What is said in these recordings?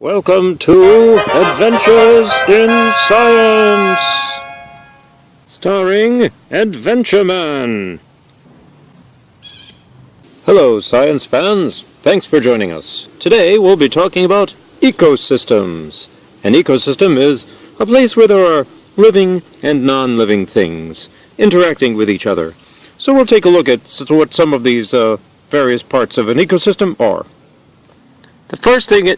Welcome to Adventures in Science, starring Adventureman. Hello, science fans. Thanks for joining us. Today we'll be talking about ecosystems. An ecosystem is a place where there are living and non-living things interacting with each other. So we'll take a look at what some of these various parts of an ecosystem are. The first thing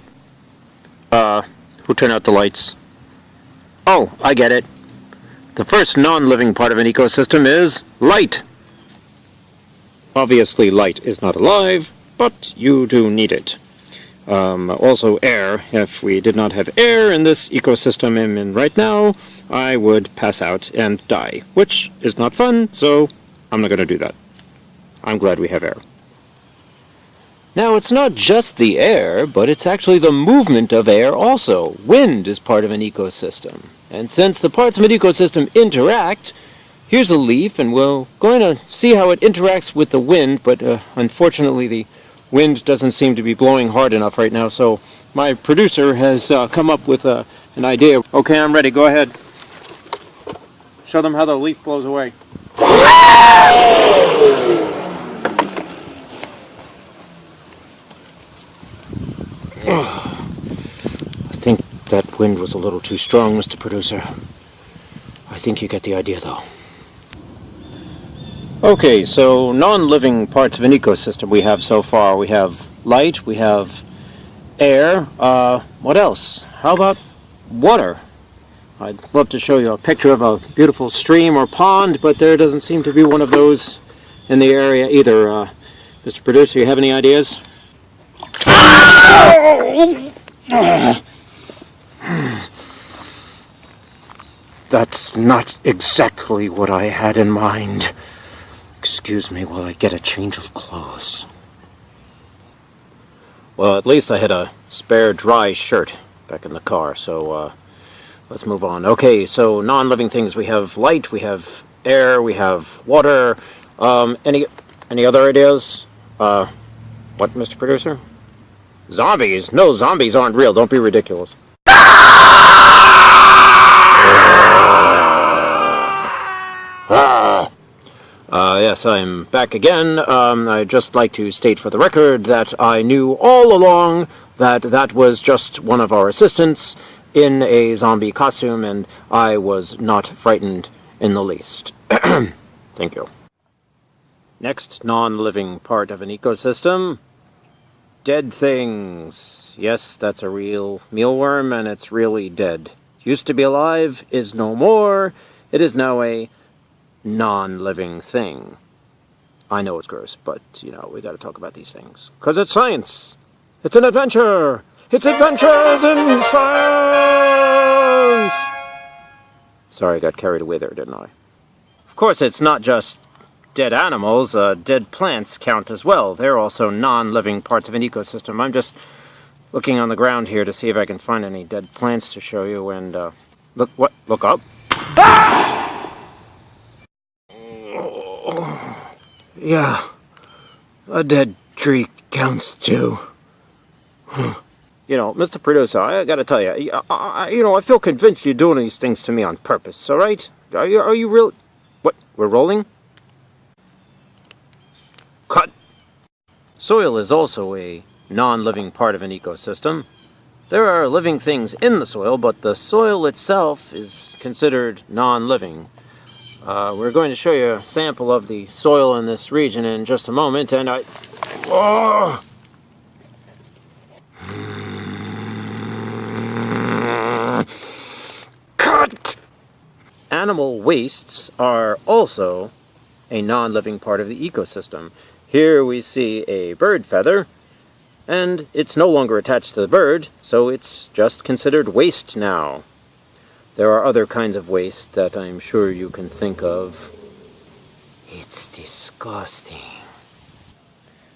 who turned out the lights? Oh, I get it. The first non-living part of an ecosystem is light. Obviously, light is not alive, but you do need it. Also air. If we did not have air in this ecosystem I'm in right now, I would pass out and die, which is not fun, so I'm not going to do that. I'm glad we have air. Now, it's not just the air, but it's actually the movement of air also. Wind is part of an ecosystem. And since the parts of an ecosystem interact, here's a leaf, and we're going to see how it interacts with the wind, but unfortunately the wind doesn't seem to be blowing hard enough right now, so my producer has come up with an idea. Okay, I'm ready. Go ahead. Show them how the leaf blows away. I think that wind was a little too strong, Mr. Producer. I think you get the idea, though. Okay, so non-living parts of an ecosystem we have so far. We have light, we have air. What else? How about water? I'd love to show you a picture of a beautiful stream or pond, but there doesn't seem to be one of those in the area either. Mr. Producer, you have any ideas? That's not exactly what I had in mind. Excuse me while I get a change of clothes. Well, at least I had a spare dry shirt back in the car, so let's move on. Okay, so non-living things. We have light, we have air, we have water. Any other ideas? What, Mr. Producer? Zombies? No, zombies aren't real. Don't be ridiculous. Yes, I'm back again. I'd just like to state for the record that I knew all along that that was just one of our assistants in a zombie costume, and I was not frightened in the least. Thank you. Next non-living part of an ecosystem. Dead things. Yes, that's a real mealworm, and it's really dead. Used to be alive, is no more. It is now a non-living thing. I know it's gross, but, you know, we gotta talk about these things. 'Cause it's science! It's an adventure! It's Adventures in Science! Sorry, I got carried away there, didn't I? Of course, it's not just dead animals. Dead plants count as well. They're also non-living parts of an ecosystem. I'm just looking on the ground here to see if I can find any dead plants to show you, and, look up. Ah! Yeah, a dead tree counts too. You know, Mr. Producer, I gotta tell you, I feel convinced you're doing these things to me on purpose, alright? Are you real? What, we're rolling? Cut! Soil is also a non-living part of an ecosystem. There are living things in the soil, but the soil itself is considered non-living. We're going to show you a sample of the soil in this region in just a moment, and Cut! Animal wastes are also a non-living part of the ecosystem. Here we see a bird feather, and it's no longer attached to the bird, so it's just considered waste now. There are other kinds of waste that I'm sure you can think of. It's disgusting.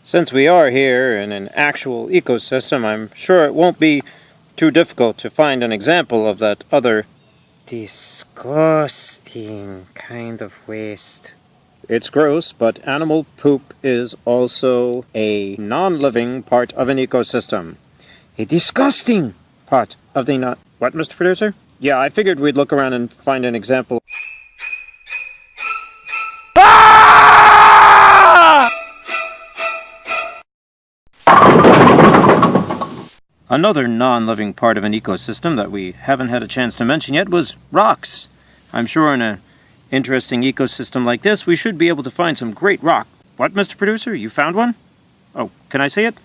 Since we are here in an actual ecosystem, I'm sure it won't be too difficult to find an example of that other disgusting kind of waste. It's gross, but animal poop is also a non-living part of an ecosystem. A disgusting part of the not... What, Mr. Producer? Yeah, I figured we'd look around and find an example. Ah! Another non-living part of an ecosystem that we haven't had a chance to mention yet was rocks. I'm sure in an interesting ecosystem like this, we should be able to find some great rock. What, Mr. Producer? You found one? Oh, can I see it?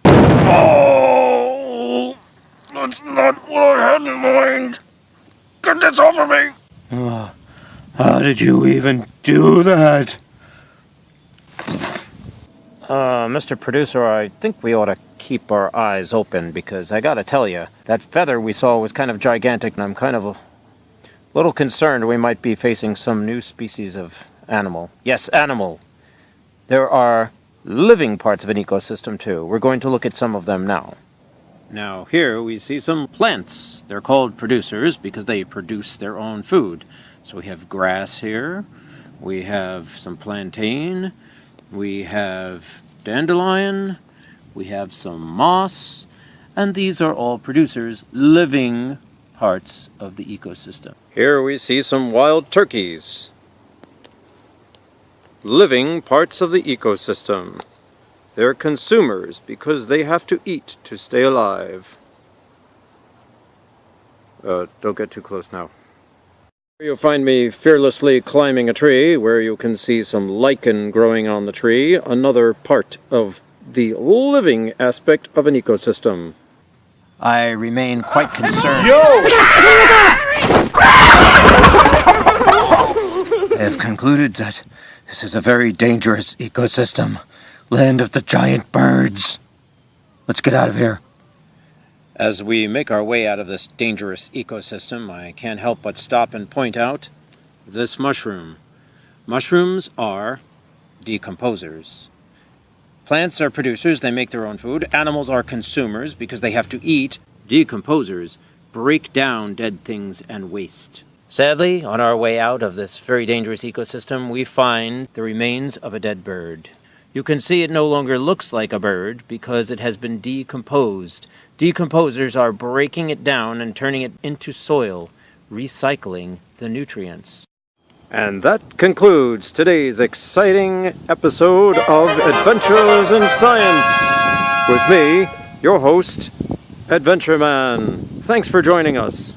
Oh! That's not what I had in mind! Get this off of me! How did you even do that? Mr. Producer, I think we ought to keep our eyes open, because I gotta tell you, that feather we saw was kind of gigantic, and I'm kind of a little concerned we might be facing some new species of animal. Yes, animal. There are living parts of an ecosystem, too. We're going to look at some of them now. Now, here we see some plants. They're called producers because they produce their own food. So we have grass here. We have some plantain. We have dandelion. We have some moss. And these are all producers, living parts of the ecosystem. Here we see some wild turkeys. Living parts of the ecosystem. They're consumers because they have to eat to stay alive. Don't get too close now. Here you'll find me fearlessly climbing a tree where you can see some lichen growing on the tree, another part of the living aspect of an ecosystem. I remain quite concerned. I have concluded that this is a very dangerous ecosystem. Land of the giant birds. Let's get out of here. As we make our way out of this dangerous ecosystem, I can't help but stop and point out this mushroom. Mushrooms are decomposers. Plants are producers, they make their own food. Animals are consumers because they have to eat. Decomposers break down dead things and waste. Sadly, on our way out of this very dangerous ecosystem, we find the remains of a dead bird. You can see it no longer looks like a bird because it has been decomposed. Decomposers are breaking it down and turning it into soil, recycling the nutrients. And that concludes today's exciting episode of Adventures in Science with me, your host, Adventure Man. Thanks for joining us.